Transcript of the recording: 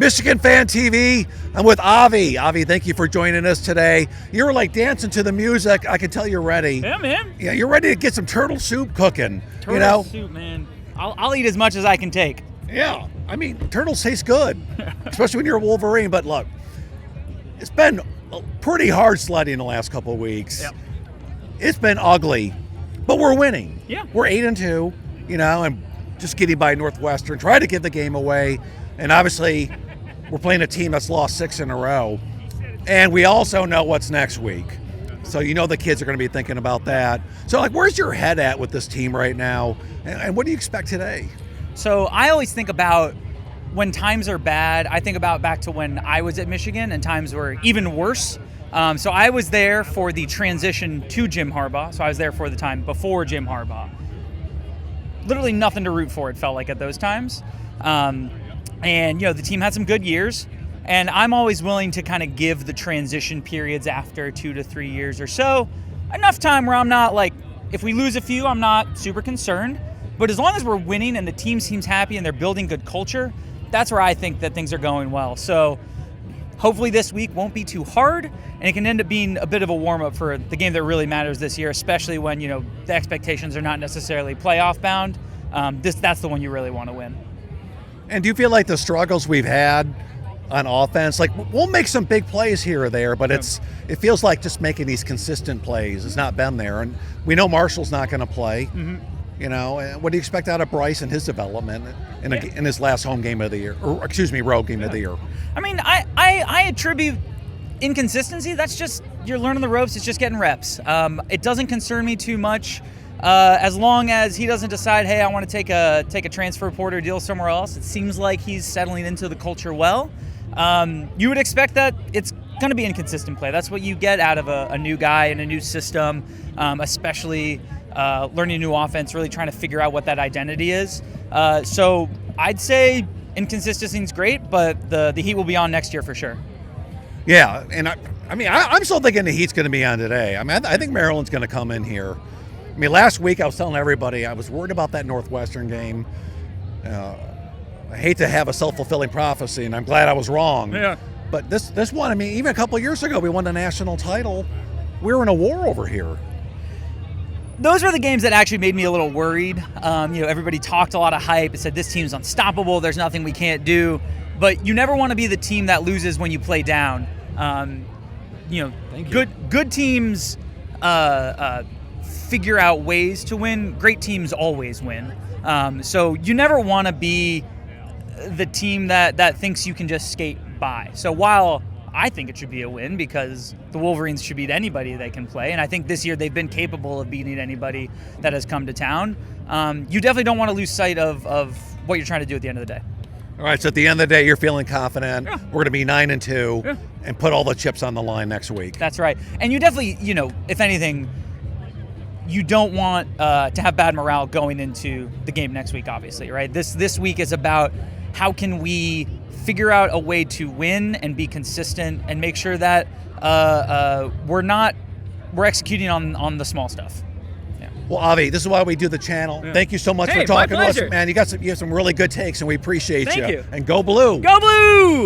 Michigan Fan TV. I'm with Avi. Avi, thank you for joining us today. You're like dancing to the music. I can tell you're ready. Yeah, man. Yeah, you're ready to get some turtle soup cooking. Turtle soup, man. I'll eat as much as I can take. Yeah, I mean, turtles taste good, especially when you're a Wolverine. But look, it's been pretty hard sledding the last couple of weeks. Yep. It's been ugly, but we're winning. Yeah. We're 8-2, and just getting by Northwestern, try to give the game away. And obviously, we're playing a team that's lost 6 in a row. And we also know what's next week. So the kids are going to be thinking about that. So, where's your head at with this team right now? And what do you expect today? So I always think about when times are bad, I think about back to when I was at Michigan and times were even worse. So I was there for the transition to Jim Harbaugh. So I was there for the time before Jim Harbaugh. Literally nothing to root for, it felt like at those times. And the team had some good years. And I'm always willing to kind of give the transition periods after 2 to 3 years or so enough time where I'm not if we lose a few, I'm not super concerned. But as long as we're winning and the team seems happy and they're building good culture, that's where I think that things are going well. So hopefully this week won't be too hard, and it can end up being a bit of a warm-up for the game that really matters this year, especially when, the expectations are not necessarily playoff bound. That's the one you really want to win. And do you feel like the struggles we've had on offense, we'll make some big plays here or there, but it feels like just making these consistent plays has not been there. And we know Marshall's not going to play. Mm-hmm. What do you expect out of Bryce and his development in his last home game of the year, road game of the year? I mean, I attribute inconsistency. That's just, you're learning the ropes. It's just getting reps. It doesn't concern me too much as long as he doesn't decide, hey, I want to take a transfer portal deal somewhere else. It seems like he's settling into the culture well. You would expect that it's going to be inconsistent play. That's what you get out of a new guy in a new system, especially learning a new offense, really trying to figure out what that identity is. So I'd say inconsistency is great, but the heat will be on next year for sure. Yeah, and I'm still thinking the heat's going to be on today. I think Maryland's going to come in here. Last week I was telling everybody I was worried about that Northwestern game. I hate to have a self-fulfilling prophecy, and I'm glad I was wrong. Yeah. But this one, even a couple of years ago, we won the national title. We were in a war over here. Those were the games that actually made me a little worried. Everybody talked a lot of hype. It said this team's unstoppable. There's nothing we can't do. But you never want to be the team that loses when you play down. Good teams figure out ways to win. Great teams always win. So you never want to be the team that thinks you can just skate by. So while I think it should be a win because the Wolverines should beat anybody they can play, and I think this year they've been capable of beating anybody that has come to town, you definitely don't want to lose sight of what you're trying to do at the end of the day. All right, so at the end of the day, you're feeling confident. Yeah. We're going to be 9-2 and put all the chips on the line next week. That's right. And you definitely, if anything, you don't want to have bad morale going into the game next week, obviously, right? This week is about how can we figure out a way to win and be consistent and make sure that we're executing on the small stuff. Yeah. Well, Avi, this is why we do the channel. Yeah. Thank you so much for talking to us, man. You have some really good takes, and we appreciate you. Thank you. And go Blue. Go Blue!